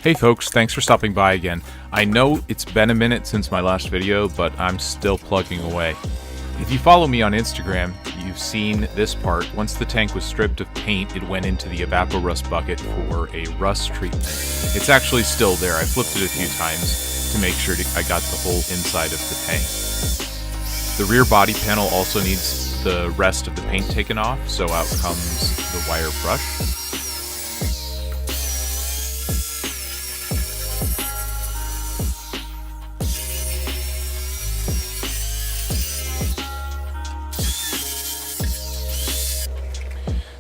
Hey folks, thanks for stopping by again. I know it's been a minute since my last video, but I'm still plugging away. If you follow me on Instagram, you've seen this part. Once the tank was stripped of paint, it went into the evapor-rust bucket for a rust treatment. It's actually still there. I flipped it a few times to make sure I got the whole inside of the tank. The rear body panel also needs the rest of the paint taken off, so out comes the wire brush.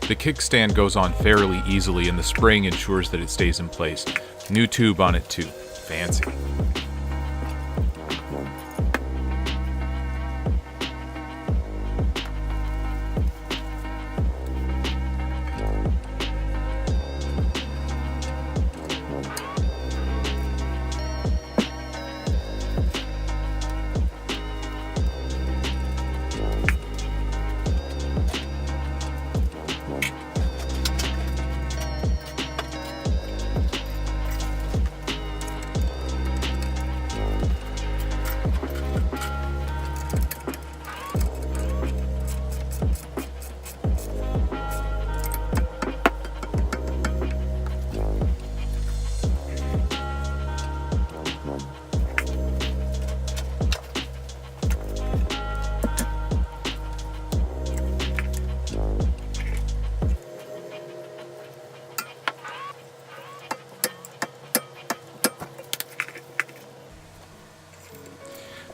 The kickstand goes on fairly easily, and the spring ensures that it stays in place. New tube on it too. Fancy.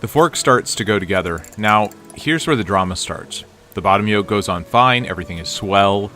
The fork starts to go together. Now, here's where the drama starts. The bottom yoke goes on fine, everything is swell.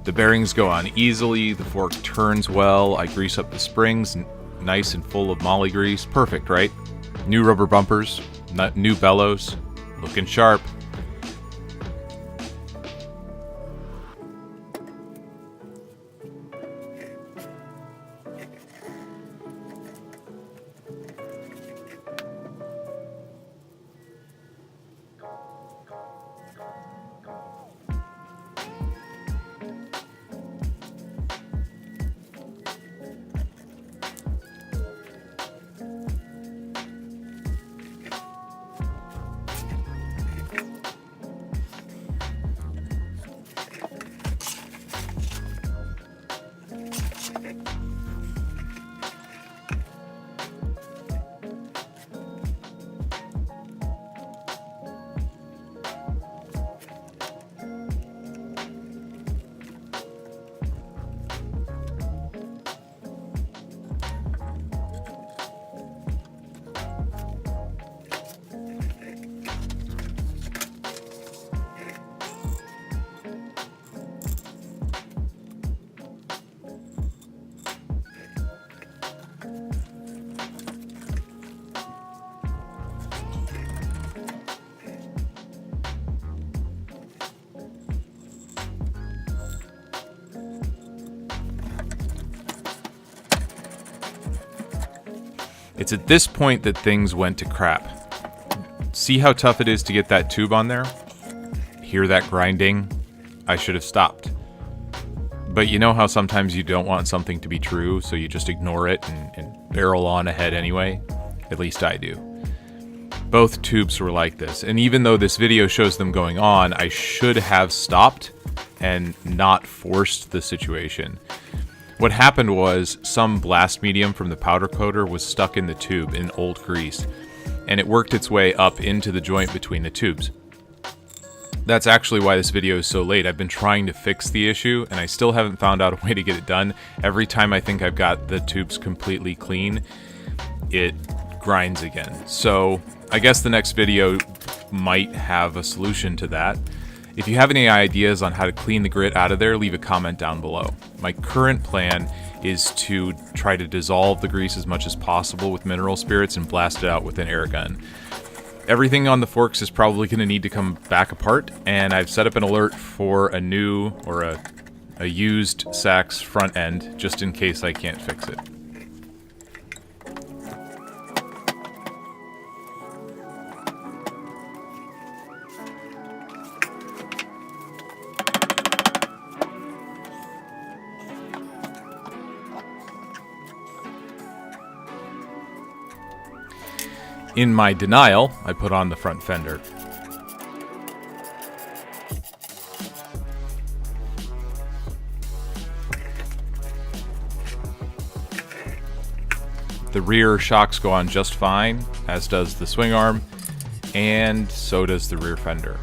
The bearings go on easily, the fork turns well, I grease up the springs, nice and full of moly grease. Perfect, right? New rubber bumpers, new bellows, looking sharp. It's at this point that things went to crap. See how tough it is to get that tube on there? Hear that grinding? I should have stopped. But you know how sometimes you don't want something to be true, so you just ignore it and barrel on ahead anyway? At least I do. Both tubes were like this, and even though this video shows them going on, I should have stopped and not forced the situation. What happened was some blast medium from the powder coater was stuck in the tube in old grease, and it worked its way up into the joint between the tubes. That's actually why this video is so late. I've been trying to fix the issue, and I still haven't found out a way to get it done. Every time I think I've got the tubes completely clean, it grinds again. So I guess the next video might have a solution to that. If you have any ideas on how to clean the grit out of there, leave a comment down below. My current plan is to try to dissolve the grease as much as possible with mineral spirits and blast it out with an air gun. Everything on the forks is probably going to need to come back apart, and I've set up an alert for a new or a used Sachs front end just in case I can't fix it. In my denial, I put on the front fender. The rear shocks go on just fine, as does the swing arm, and so does the rear fender.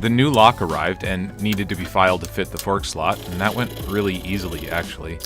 The new lock arrived and needed to be filed to fit the fork slot, and that went really easily, actually.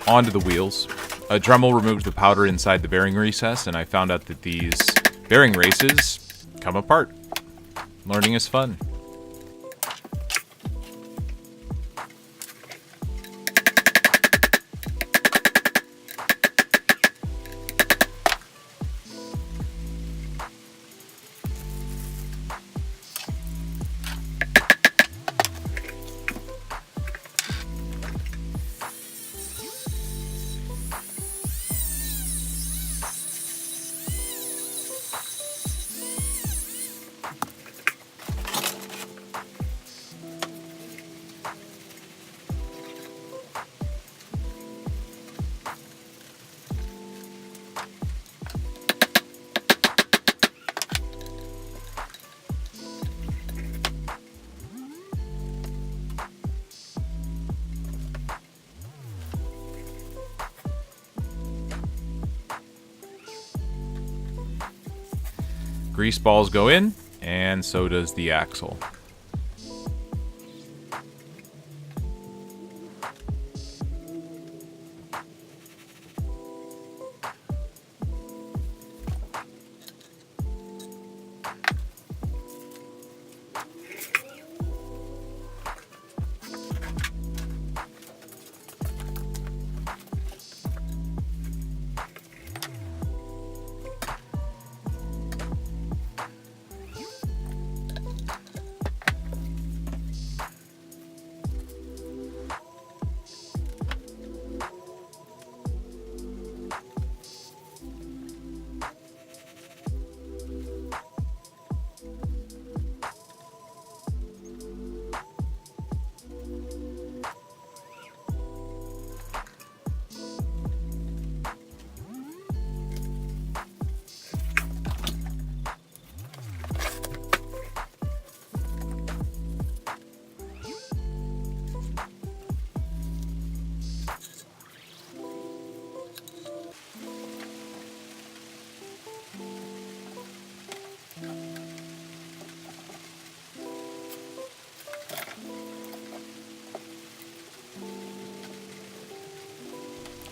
Onto the wheels. A Dremel removed the powder inside the bearing recess, and I found out that these bearing races come apart. Learning is fun. grease balls go in, and so does the axle.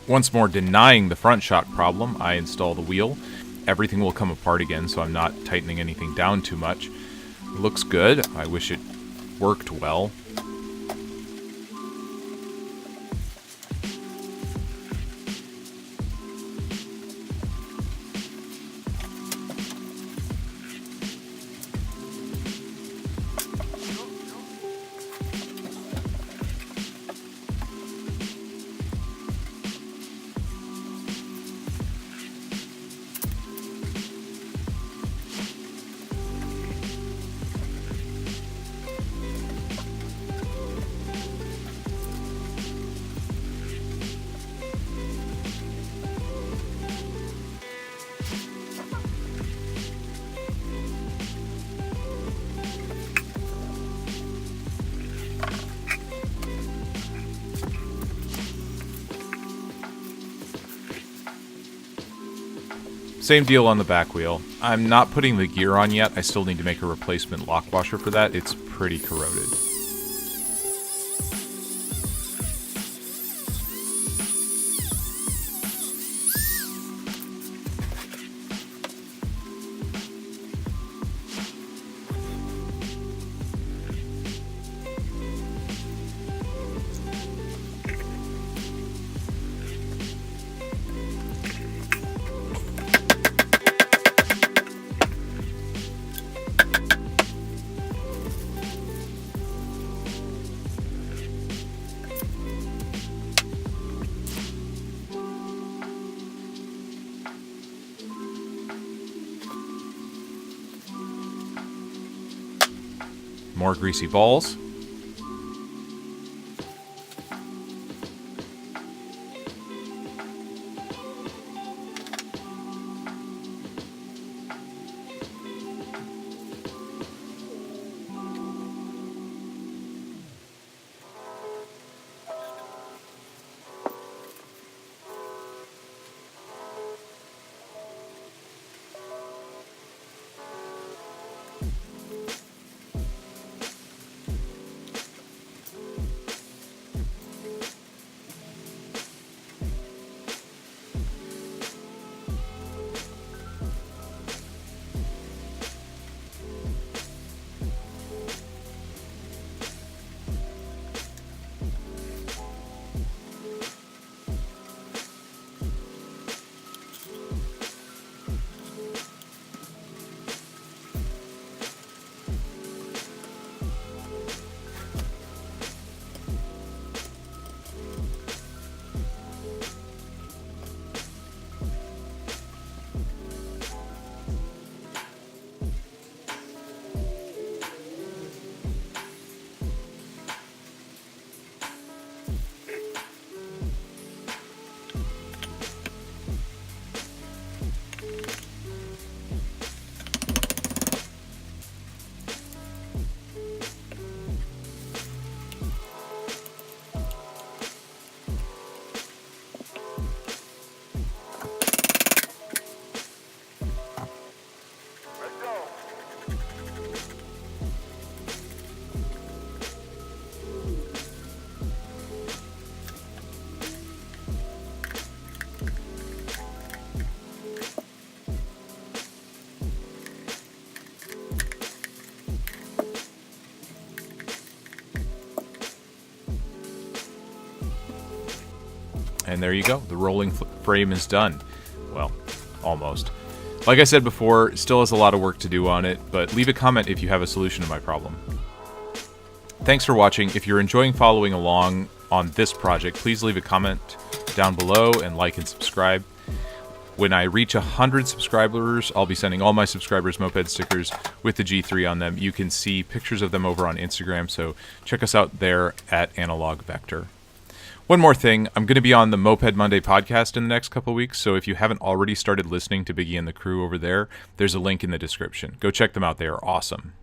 Once more denying the front shock problem, I install the wheel. Everything will come apart again, so I'm not tightening anything down too much. It looks good. I wish it worked well. Same deal on the back wheel. I'm not putting the gear on yet. I still need to make a replacement lock washer for that. It's pretty corroded. More greasy balls. And there you go. The rolling frame is done. Well, almost. Like I said before, still has a lot of work to do on it, but leave a comment if you have a solution to my problem. Thanks for watching. If you're enjoying following along on this project, please leave a comment down below and like and subscribe. When I reach 100 subscribers, I'll be sending all my subscribers moped stickers with the G3 on them. You can see pictures of them over on Instagram, so check us out there at Analog Vector. One more thing, I'm going to be on the Moped Monday podcast in the next couple of weeks, so if you haven't already started listening to Biggie and the crew over there, there's a link in the description. Go check them out, they are awesome.